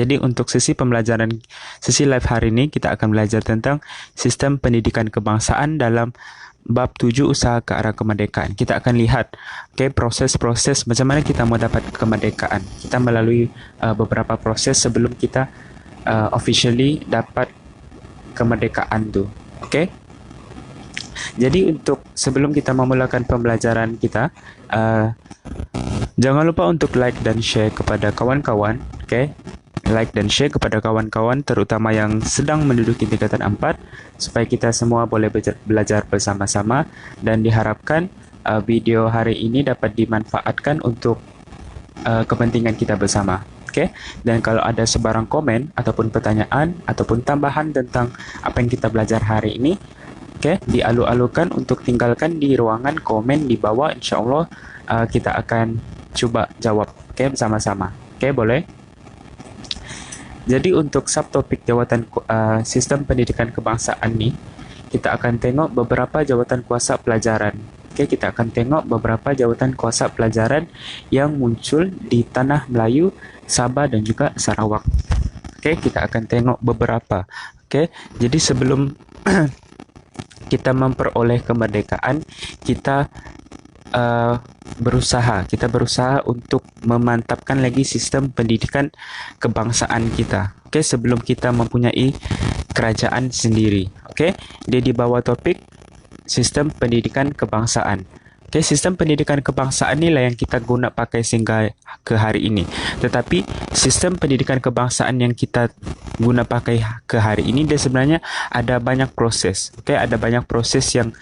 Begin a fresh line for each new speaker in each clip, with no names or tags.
Jadi untuk sesi live hari ini kita akan belajar tentang sistem pendidikan kebangsaan dalam bab 7 usaha ke arah kemerdekaan. Kita akan lihat proses-proses macam mana kita mau dapat kemerdekaan. Kita melalui beberapa proses sebelum kita officially dapat kemerdekaan tu. Okey. Jadi untuk sebelum kita memulakan pembelajaran kita, jangan lupa untuk like dan share kepada kawan-kawan, okey? Like dan share kepada kawan-kawan terutama yang sedang menduduki tingkatan 4 supaya kita semua boleh belajar bersama-sama dan diharapkan video hari ini dapat dimanfaatkan untuk kepentingan kita bersama. Okay? Dan kalau ada sebarang komen ataupun pertanyaan ataupun tambahan tentang apa yang kita belajar hari ini, dialu-alukan untuk tinggalkan di ruangan komen di bawah. InsyaAllah kita akan cuba jawab bersama-sama. Boleh? Jadi untuk subtopik jawatan sistem pendidikan kebangsaan ni, kita akan tengok beberapa jawatan kuasa pelajaran. Kita akan tengok beberapa jawatan kuasa pelajaran yang muncul di tanah Melayu, Sabah dan juga Sarawak. Kita akan tengok beberapa. Jadi sebelum kita memperoleh kemerdekaan, kita berusaha untuk memantapkan lagi sistem pendidikan kebangsaan kita. Sebelum kita mempunyai kerajaan sendiri. Dia di bawah topik sistem pendidikan kebangsaan. Sistem pendidikan kebangsaan inilah yang kita guna pakai sehingga ke hari ini. Tetapi sistem pendidikan kebangsaan yang kita guna pakai ke hari ini, dia sebenarnya ada banyak proses. Ada banyak proses yang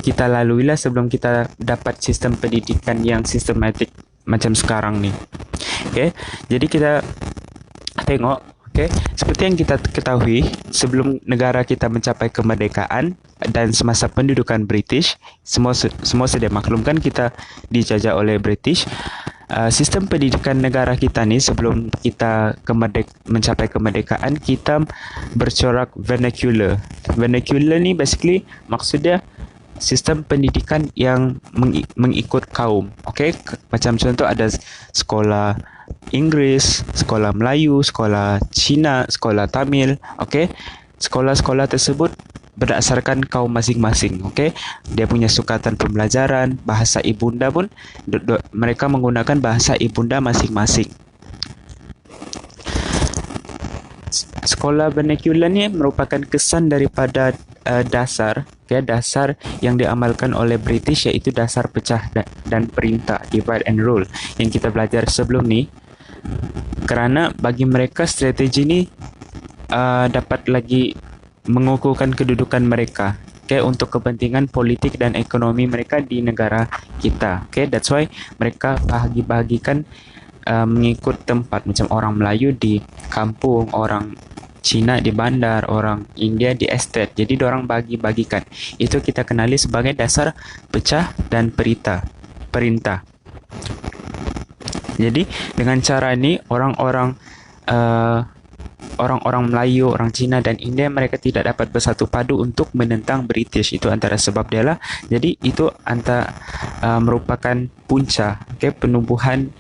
kita lalui lah sebelum kita dapat sistem pendidikan yang sistematik macam sekarang ni. Jadi kita tengok. Seperti yang kita ketahui, sebelum negara kita mencapai kemerdekaan dan semasa pendudukan British, semua sudah maklumkan kita dijajah oleh British. Sistem pendidikan negara kita ni sebelum kita mencapai kemerdekaan, kita bercorak vernacular. Vernacular ni basically maksudnya sistem pendidikan yang mengikut kaum. Macam contoh ada sekolah Inggeris, sekolah Melayu, sekolah Cina, sekolah Tamil. Sekolah-sekolah tersebut berdasarkan kaum masing-masing. Dia punya sukatan pembelajaran, bahasa ibunda pun mereka menggunakan bahasa ibunda masing-masing. Sekolah vernacular ni merupakan kesan daripada dasar yang diamalkan oleh British, iaitu dasar pecah dan perintah, divide and rule, yang kita belajar sebelum ni. Kerana bagi mereka strategi ni dapat lagi mengukuhkan kedudukan mereka untuk kepentingan politik dan ekonomi mereka di negara kita. That's why mereka bahagi-bahagikan mengikut tempat, macam orang Melayu di kampung, orang Cina di bandar, orang India di estate. Jadi diorang bagi-bagikan. Itu kita kenali sebagai dasar pecah dan perintah. Jadi dengan cara ini orang-orang Melayu, orang Cina dan India, mereka tidak dapat bersatu padu untuk menentang British. Itu antara sebab dia lah. Jadi itu merupakan punca penubuhan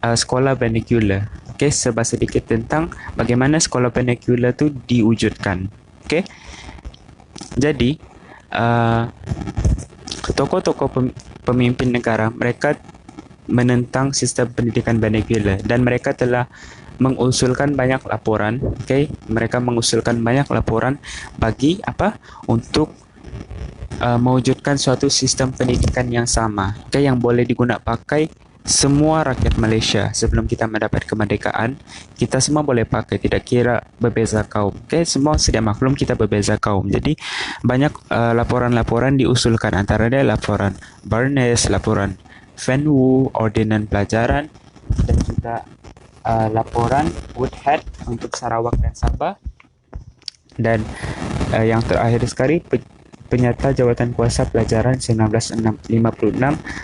sekolah vernacular. Sebab sedikit tentang bagaimana sekolah vernacular tu diwujudkan. Jadi tokoh-tokoh pemimpin negara, mereka menentang sistem pendidikan vernacular dan mereka telah mengusulkan banyak laporan. Mereka mengusulkan banyak laporan bagi apa? Untuk mewujudkan suatu sistem pendidikan yang sama, yang boleh digunakan pakai semua rakyat Malaysia. Sebelum kita mendapat kemerdekaan, kita semua boleh pakai, tidak kira berbeza kaum. Semua sudah maklum kita berbeza kaum. Jadi banyak laporan-laporan diusulkan, antara dia laporan Barnes, laporan Van Wu, ordinan pelajaran, dan juga laporan Woodhead untuk Sarawak dan Sabah, dan yang terakhir sekali Penyata Jawatan Kuasa Pelajaran 1956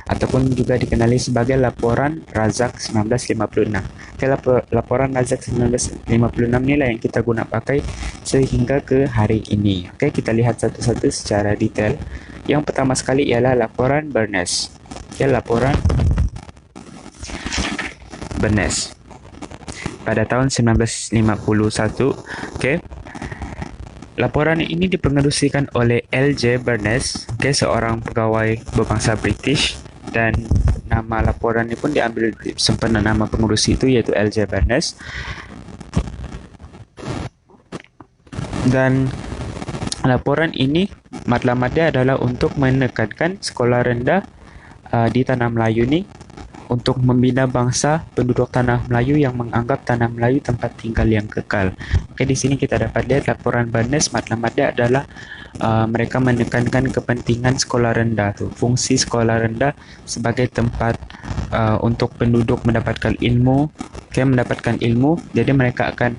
ataupun juga dikenali sebagai Laporan Razak 1956. Laporan Razak 1956 inilah yang kita guna pakai sehingga ke hari ini. Kita lihat satu-satu secara detail. Yang pertama sekali ialah laporan Barnes. Laporan Barnes. pada tahun 1951. Okey. Laporan ini dipengerusikan oleh L.J. Barnes, seorang pegawai berbangsa British, dan nama laporan ini pun diambil sempena nama pengerusi itu, iaitu L.J. Barnes. Dan laporan ini matlamat dia adalah untuk menekankan sekolah rendah di Tanah Melayu ni untuk membina bangsa penduduk Tanah Melayu yang menganggap Tanah Melayu tempat tinggal yang kekal. Okey, di sini kita dapat lihat laporan Barnes, matlamat dia adalah mereka menekankan kepentingan sekolah rendah tu, fungsi sekolah rendah sebagai tempat untuk penduduk mendapatkan ilmu, mendapatkan ilmu. Jadi mereka akan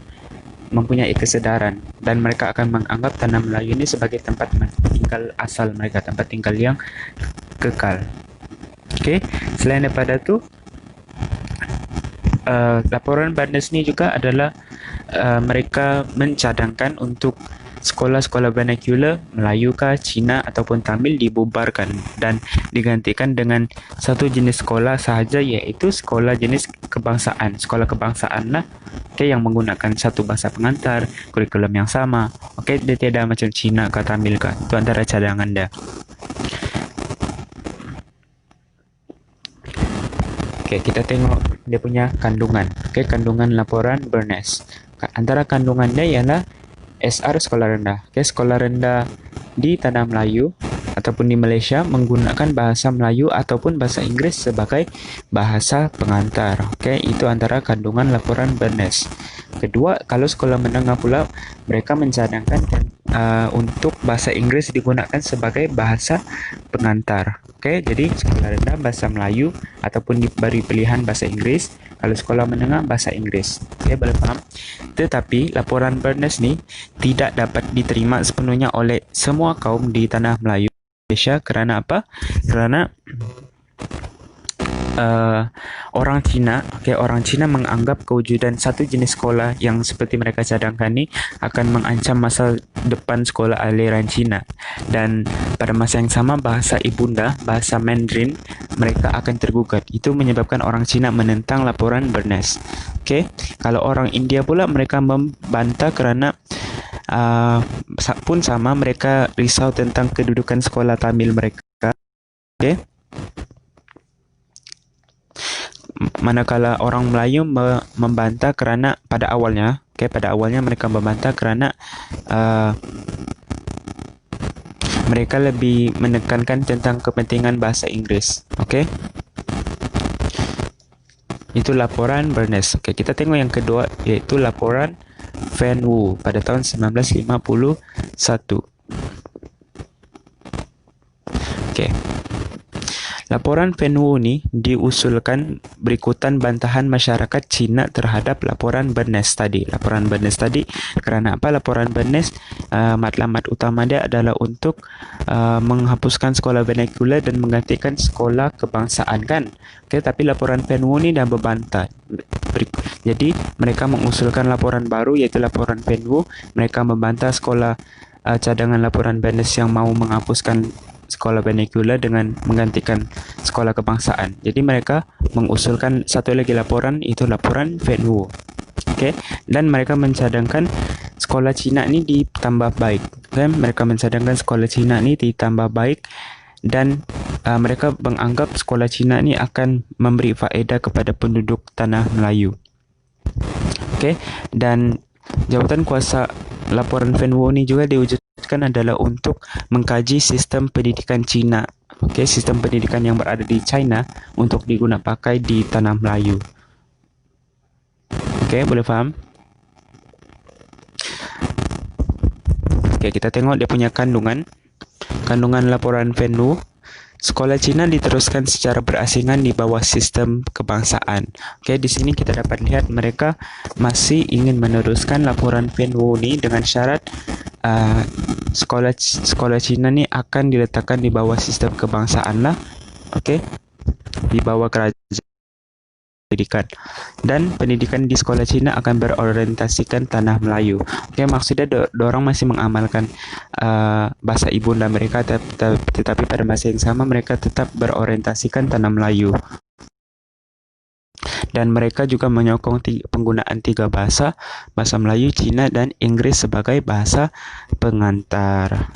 mempunyai kesedaran dan mereka akan menganggap Tanah Melayu ini sebagai tempat tinggal asal mereka, tempat tinggal yang kekal. Okey, selain daripada tu, laporan Barnes ni juga adalah mereka mencadangkan untuk sekolah-sekolah vernacular Melayu kah, Cina ataupun Tamil dibubarkan dan digantikan dengan satu jenis sekolah sahaja, iaitu sekolah jenis kebangsaan. Sekolah kebangsaan lah, yang menggunakan satu bahasa pengantar, kurikulum yang sama. Dia tiada macam Cina kah, Tamil kah. Itu antara cadangan dia. Kita tengok dia punya kandungan. Kandungan laporan Barnes. Antara kandungan dia ialah SR sekolah rendah. Sekolah rendah di Tanah Melayu ataupun di Malaysia menggunakan bahasa Melayu ataupun bahasa Inggeris sebagai bahasa pengantar. Itu antara kandungan laporan Barnes. Kedua, kalau sekolah menengah pula, mereka mencadangkan untuk bahasa Inggeris digunakan sebagai bahasa pengantar. Jadi sekolah rendah bahasa Melayu ataupun diberi pilihan bahasa Inggeris. Kalau sekolah menengah bahasa Inggeris. Boleh faham? Tetapi laporan Barnes ni tidak dapat diterima sepenuhnya oleh semua kaum di Tanah Melayu Malaysia. Kerana apa? Kerana orang Cina, orang Cina menganggap kewujudan satu jenis sekolah yang seperti mereka cadangkan ni akan mengancam masa depan sekolah aliran Cina, dan pada masa yang sama bahasa ibunda, bahasa Mandarin, mereka akan tergugat. Itu menyebabkan orang Cina menentang laporan Barnes. Kalau orang India pula, mereka membantah kerana pun sama, mereka risau tentang kedudukan sekolah Tamil mereka. Manakala orang Melayu membantah kerana pada awalnya mereka membantah kerana mereka lebih menekankan tentang kepentingan bahasa Inggeris. Itu laporan Barnes. Kita tengok yang kedua, iaitu laporan Van Wu pada tahun 1951. Laporan Van Wu ni diusulkan berikutan bantahan masyarakat Cina terhadap laporan Barnes tadi. Laporan Barnes tadi, kerana apa? Laporan Barnes, matlamat utama dia adalah untuk menghapuskan sekolah vernacular dan menggantikan sekolah kebangsaan, kan? Tapi laporan Van Wu ni dah berbantah. Jadi mereka mengusulkan laporan baru, iaitu laporan Van Wu. Mereka membantah sekolah cadangan laporan Barnes yang mahu menghapuskan sekolah vernacular dengan menggantikan sekolah kebangsaan. Jadi mereka mengusulkan satu lagi laporan, itu laporan Van Wu. Dan mereka mencadangkan sekolah Cina ni ditambah baik. Mereka mencadangkan sekolah Cina ni ditambah baik, dan mereka menganggap sekolah Cina ni akan memberi faedah kepada penduduk Tanah Melayu. Dan jawatan kuasa laporan Van Wu ni juga diwujudkan adalah untuk mengkaji sistem pendidikan Cina, sistem pendidikan yang berada di China untuk digunakan pakai di Tanah Melayu. Boleh faham? Kita tengok dia punya kandungan laporan Van Wu. Sekolah Cina diteruskan secara berasingan di bawah sistem kebangsaan. Di sini kita dapat lihat mereka masih ingin meneruskan laporan Van Wu ni dengan syarat sekolah Cina ni akan diletakkan di bawah sistem kebangsaan lah. Di bawah kerajaan pendidikan, dan pendidikan di sekolah Cina akan berorientasikan Tanah Melayu. Maksudnya dorang masih mengamalkan bahasa ibunda mereka, tetapi pada masa yang sama mereka tetap berorientasikan Tanah Melayu. Dan mereka juga menyokong penggunaan 3 bahasa, bahasa Melayu, Cina dan Inggris sebagai bahasa pengantar.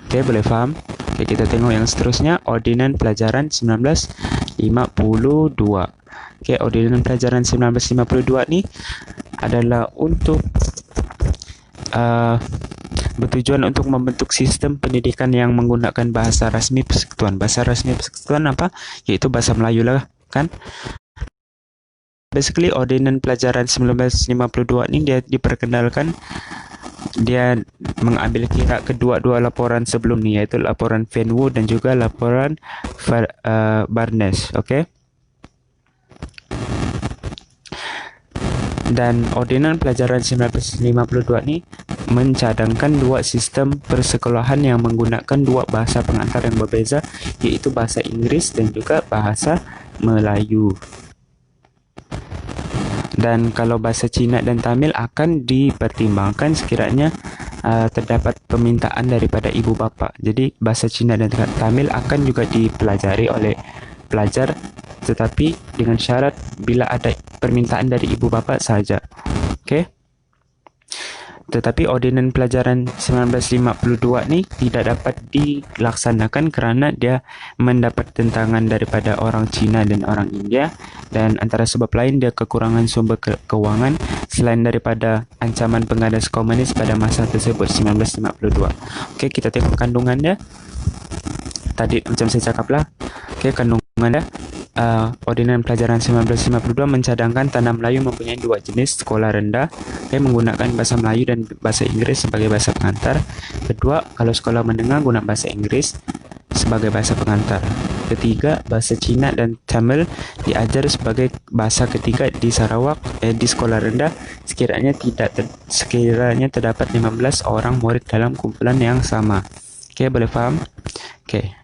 Okey, boleh faham? Okey, kita tengok yang seterusnya, Ordinan Pelajaran 1952. Okey, Ordinan Pelajaran 1952 ni adalah untuk bertujuan untuk membentuk sistem pendidikan yang menggunakan bahasa rasmi persekutuan. Bahasa rasmi persekutuan apa? Iaitu bahasa Melayu lah, kan? Basically, Ordinan Pelajaran 1952 ni dia diperkenalkan, dia mengambil kira kedua-dua laporan sebelum ni, iaitu laporan Fenwood dan juga laporan Barnes. Okey. Dan Ordinan Pelajaran 1952 ni mencadangkan dua sistem persekolahan yang menggunakan dua bahasa pengantar yang berbeza, iaitu bahasa Inggeris dan juga bahasa Melayu. Dan kalau bahasa Cina dan Tamil akan dipertimbangkan sekiranya terdapat permintaan daripada ibu bapa. Jadi bahasa Cina dan Tamil akan juga dipelajari oleh pelajar, tetapi dengan syarat bila ada permintaan dari ibu bapa sahaja. Okey. Tetapi Ordinan Pelajaran 1952 ni tidak dapat dilaksanakan kerana dia mendapat tentangan daripada orang Cina dan orang India, dan antara sebab lain dia kekurangan sumber kewangan selain daripada ancaman pengganas komunis pada masa tersebut 1952. Okey, kita tengok kandungan dia. Tadi macam saya cakap lah. Okey, kandungan dia. Ordinan Pelajaran 1952 mencadangkan Tanah Melayu mempunyai dua jenis sekolah rendah, menggunakan bahasa Melayu dan bahasa Inggeris sebagai bahasa pengantar. Kedua, kalau sekolah menengah guna bahasa Inggeris sebagai bahasa pengantar. Ketiga, bahasa Cina dan Tamil diajar sebagai bahasa ketiga di Sarawak di sekolah rendah sekiranya terdapat 15 orang murid dalam kumpulan yang sama. Okey, boleh faham? Okey.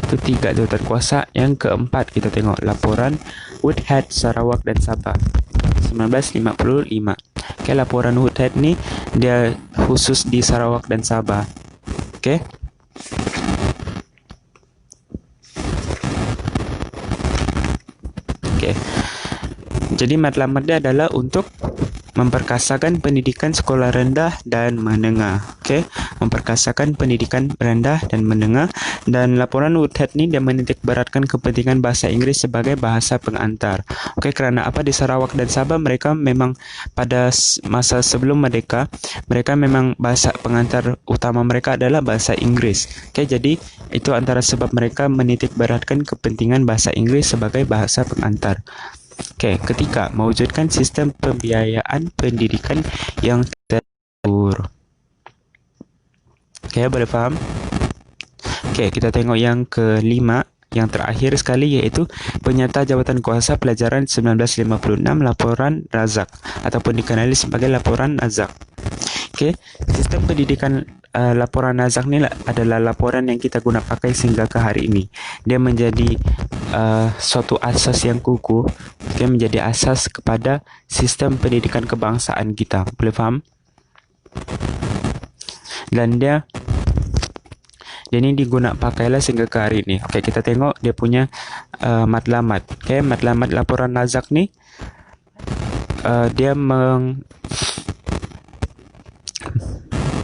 Itu 3 tu terkuasa. Yang keempat kita tengok laporan Woodhead, Sarawak dan Sabah 1955. Okay, laporan Woodhead ni dia khusus di Sarawak dan Sabah. Okay. Okay. Jadi matlamat dia adalah untuk memperkasakan pendidikan sekolah rendah dan menengah. Okey, memperkasakan pendidikan rendah dan menengah. Dan laporan Woodhead ni dia menitikberatkan kepentingan bahasa Inggeris sebagai bahasa pengantar. Okey, kerana apa, di Sarawak dan Sabah mereka memang pada masa sebelum merdeka, mereka memang bahasa pengantar utama mereka adalah bahasa Inggeris. Okey, jadi itu antara sebab mereka menitikberatkan kepentingan bahasa Inggeris sebagai bahasa pengantar. Okey, ketika mewujudkan sistem pembiayaan pendidikan yang teratur. Okey, boleh faham? Okey, kita tengok yang kelima, yang terakhir sekali, iaitu Penyata Jabatan Kuasa Pelajaran 1956 Laporan Razak ataupun dikenali sebagai Laporan Razak. Okey, sistem pendidikan laporan Razak ni adalah laporan yang kita guna pakai sehingga ke hari ini. Dia menjadi suatu asas yang kukuh, okay, menjadi asas kepada sistem pendidikan kebangsaan kita. Boleh faham? Dan dia ni diguna pakailah sehingga ke hari ini. Okey, kita tengok dia punya matlamat. Okey, matlamat laporan Razak ni dia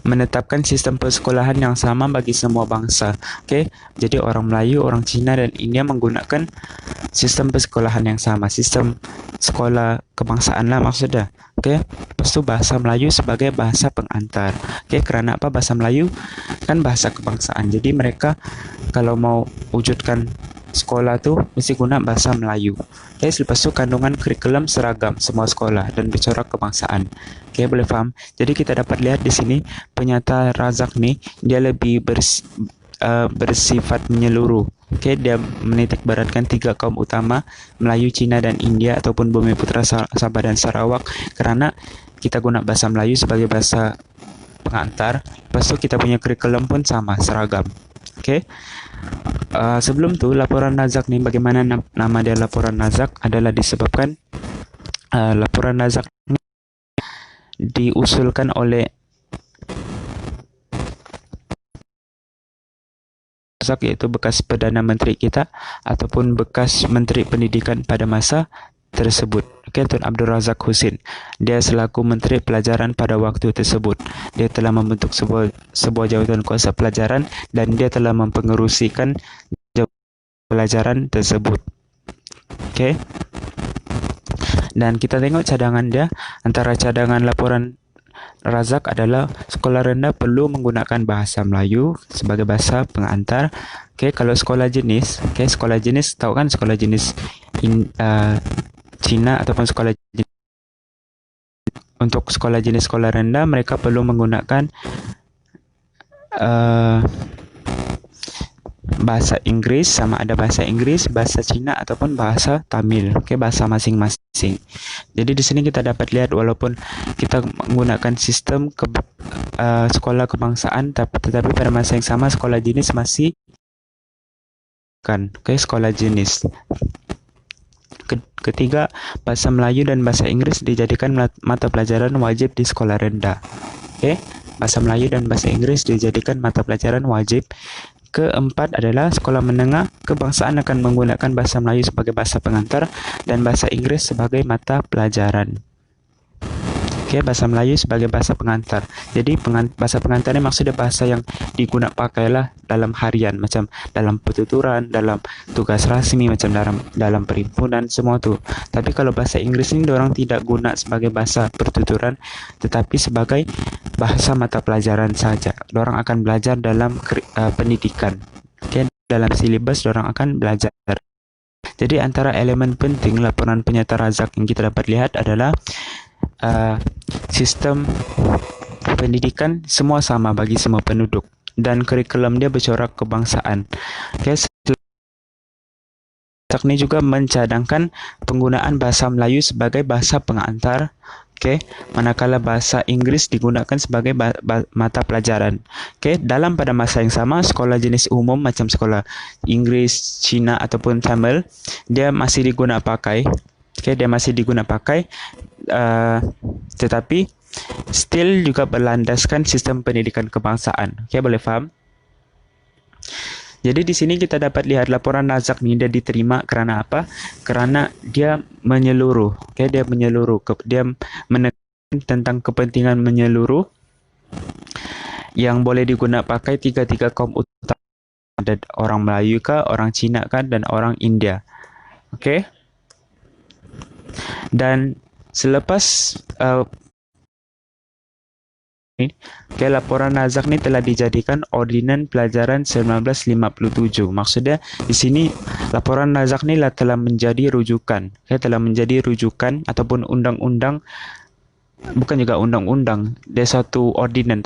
menetapkan sistem persekolahan yang sama bagi semua bangsa. Okey, jadi orang Melayu, orang Cina dan India menggunakan sistem persekolahan yang sama, sistem sekolah kebangsaan lah maksudnya. Okey, lepas tu bahasa Melayu sebagai bahasa pengantar. Okey, kerana apa, bahasa Melayu kan bahasa kebangsaan. Jadi mereka kalau mau wujudkan sekolah tu mesti guna bahasa Melayu. Okey, selepas tu kandungan kurikulum seragam semua sekolah dan bercorak kebangsaan. Okey, boleh faham? Jadi kita dapat lihat di sini Penyata Razak ni dia lebih bersifat menyeluruh. Okey, dia menitikberatkan 3 kaum utama, Melayu, Cina dan India ataupun Bumiputera, Sabah dan Sarawak, kerana kita guna bahasa Melayu sebagai bahasa pengantar. Lepas tu kita punya kurikulum pun sama, seragam. Okey. Sebelum tu laporan Razak ni, bagaimana nama dia laporan Razak adalah disebabkan laporan Razak ni diusulkan oleh Razak, iaitu bekas Perdana Menteri kita ataupun bekas Menteri Pendidikan pada masa tersebut. Okey, Tun Abdul Razak Husin. Dia selaku Menteri Pelajaran pada waktu tersebut. Dia telah membentuk sebuah jawatan kuasa pelajaran dan dia telah mempengerusikan pelajaran tersebut. Okey. Dan kita tengok cadangan dia. Antara cadangan laporan Razak adalah sekolah rendah perlu menggunakan bahasa Melayu sebagai bahasa pengantar. Okey, kalau sekolah jenis, sekolah jenis tahu kan, sekolah jenis Cina ataupun sekolah jenis, untuk sekolah jenis sekolah rendah mereka perlu menggunakan bahasa Inggris, sama ada bahasa Inggris, bahasa Cina ataupun bahasa Tamil. Okey, bahasa masing-masing. Jadi di sini kita dapat lihat walaupun kita menggunakan sistem sekolah kebangsaan, tetapi pada masa yang sama sekolah jenis masih kan. Okey, sekolah jenis. Ketiga, bahasa Melayu dan bahasa Inggris dijadikan mata pelajaran wajib di sekolah rendah. Okey, bahasa Melayu dan bahasa Inggris dijadikan mata pelajaran wajib. Keempat adalah sekolah menengah kebangsaan akan menggunakan bahasa Melayu sebagai bahasa pengantar dan bahasa Inggris sebagai mata pelajaran. Okey, bahasa Melayu sebagai bahasa pengantar. Jadi bahasa pengantar ni maksudnya bahasa yang digunakan pakailah dalam harian, macam dalam pertuturan, dalam tugas rasmi, macam dalam perhimpunan, semua tu. Tapi kalau bahasa Inggris ni orang tidak guna sebagai bahasa pertuturan, tetapi sebagai bahasa mata pelajaran saja. Orang akan belajar dalam pendidikan. Okey, dalam silibus orang akan belajar. Jadi antara elemen penting laporan penyata Razak yang kita dapat lihat adalah sistem pendidikan semua sama bagi semua penduduk dan kurikulum dia bercorak kebangsaan. Okey, Razak ni juga mencadangkan penggunaan bahasa Melayu sebagai bahasa pengantar. Okey, manakala bahasa Inggris digunakan sebagai mata pelajaran. Okey, pada masa yang sama sekolah jenis umum macam sekolah Inggris, Cina ataupun Tamil dia masih digunakan pakai. Okey, dia masih digunakan pakai, tetapi still juga berlandaskan sistem pendidikan kebangsaan. Okey, boleh faham? Jadi di sini kita dapat lihat laporan Razak ni dia diterima kerana apa? Kerana dia menyeluruh. Okey, dia menyeluruh. Dia menekan tentang kepentingan menyeluruh yang boleh digunakan pakai tiga kaum utama. Ada orang Melayu kah, orang Cina kah dan orang India. Okey. Dan selepas laporan Razak ni telah dijadikan Ordinan Pelajaran 1957. Maksudnya di sini laporan Razak ni telah menjadi rujukan. Telah menjadi rujukan ataupun undang-undang, bukan juga undang-undang. Dia satu ordinan,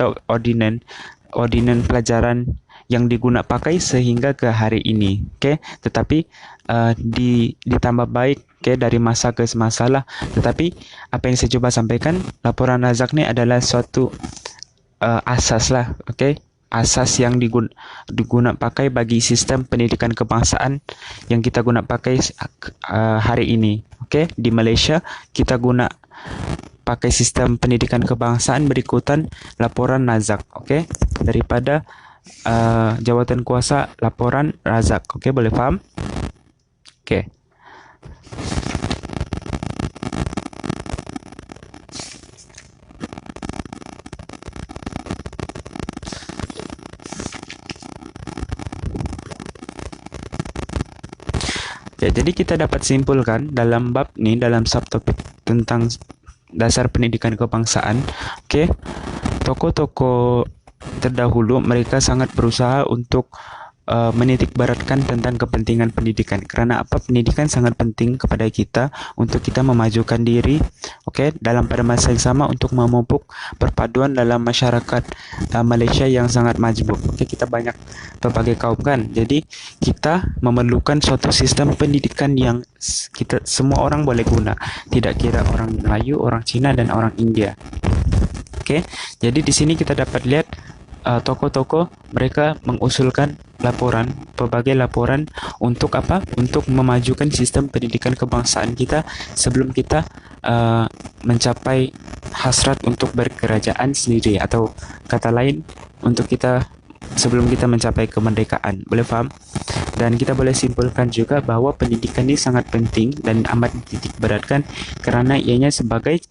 ordinan pelajaran yang digunakan pakai sehingga ke hari ini. Okey, tetapi ditambah baik dari masa ke semasa lah. Tetapi apa yang saya cuba sampaikan, laporan Razak ni adalah suatu asas lah. Okey, asas yang digunakan pakai bagi sistem pendidikan kebangsaan yang kita guna pakai hari ini. Okey, di Malaysia kita guna pakai sistem pendidikan kebangsaan berikutan laporan Razak. Okey, daripada jawatan kuasa laporan Razak. Okey, boleh faham? Okey. Jadi kita dapat simpulkan dalam bab ni, dalam subtopik tentang dasar pendidikan kebangsaan, okey, tokoh-tokoh terdahulu mereka sangat berusaha untuk menitikberatkan tentang kepentingan pendidikan. Kerana apa? Pendidikan sangat penting kepada kita untuk kita memajukan diri, okey, dalam pada masa yang sama untuk memupuk perpaduan dalam masyarakat Malaysia yang sangat majmuk. Okey, kita banyak berbagai kaum kan. Jadi kita memerlukan suatu sistem pendidikan yang kita semua orang boleh guna, tidak kira orang Melayu, orang Cina dan orang India. Okey, jadi di sini kita dapat lihat tokoh-tokoh mereka mengusulkan pelbagai laporan untuk apa? Untuk memajukan sistem pendidikan kebangsaan kita sebelum kita mencapai hasrat untuk berkerajaan sendiri, atau kata lain untuk kita sebelum kita mencapai kemerdekaan. Boleh faham? Dan kita boleh simpulkan juga bahwa pendidikan ini sangat penting dan amat dititik beratkan kerana ianya sebagai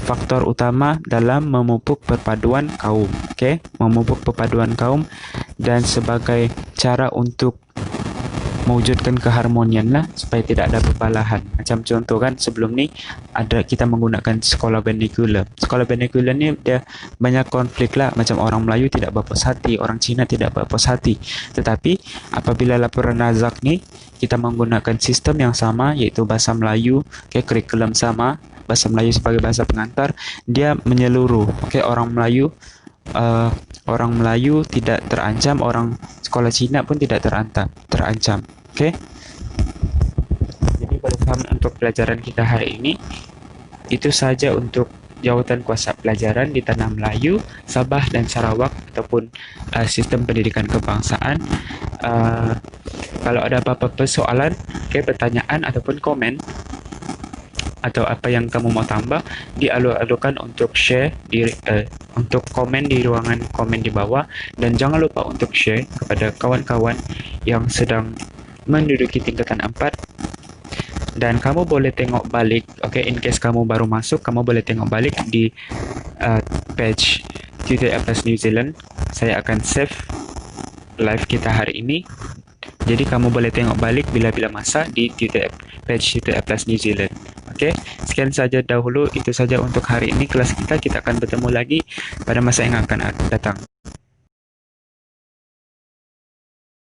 faktor utama dalam memupuk perpaduan kaum. Okay? Memupuk perpaduan kaum dan sebagai cara untuk mewujudkan keharmonian lah supaya tidak ada perbalahan. Macam contoh kan sebelum ni kita menggunakan sekolah vernacular. Sekolah vernacular ni dia banyak konflik lah. Macam orang Melayu tidak berpuas hati, orang Cina tidak berpuas hati. Tetapi apabila laporan Razak ni kita menggunakan sistem yang sama iaitu bahasa Melayu, kurikulum sama, bahasa Melayu sebagai bahasa pengantar, dia menyeluruh. Orang Melayu tidak terancam, orang sekolah Cina pun tidak terancam. Okey. Jadi boleh faham untuk pelajaran kita hari ini. Itu saja untuk jawatan kuasa pelajaran di Tanah Melayu, Sabah dan Sarawak ataupun sistem pendidikan kebangsaan. Kalau ada apa-apa persoalan, pertanyaan ataupun komen atau apa yang kamu mau tambah, dialu-alukan untuk share untuk komen di ruangan komen di bawah, dan jangan lupa untuk share kepada kawan-kawan yang sedang menduduki tingkatan 4. Dan kamu boleh tengok balik, in case kamu baru masuk, kamu boleh tengok balik di page Tutor Plus New Zealand. Saya akan save live kita hari ini. Jadi kamu boleh tengok balik bila-bila masa di page Tutor Plus New Zealand. Sekian saja dahulu, itu saja untuk hari ini kelas kita. Kita akan bertemu lagi pada masa yang akan datang.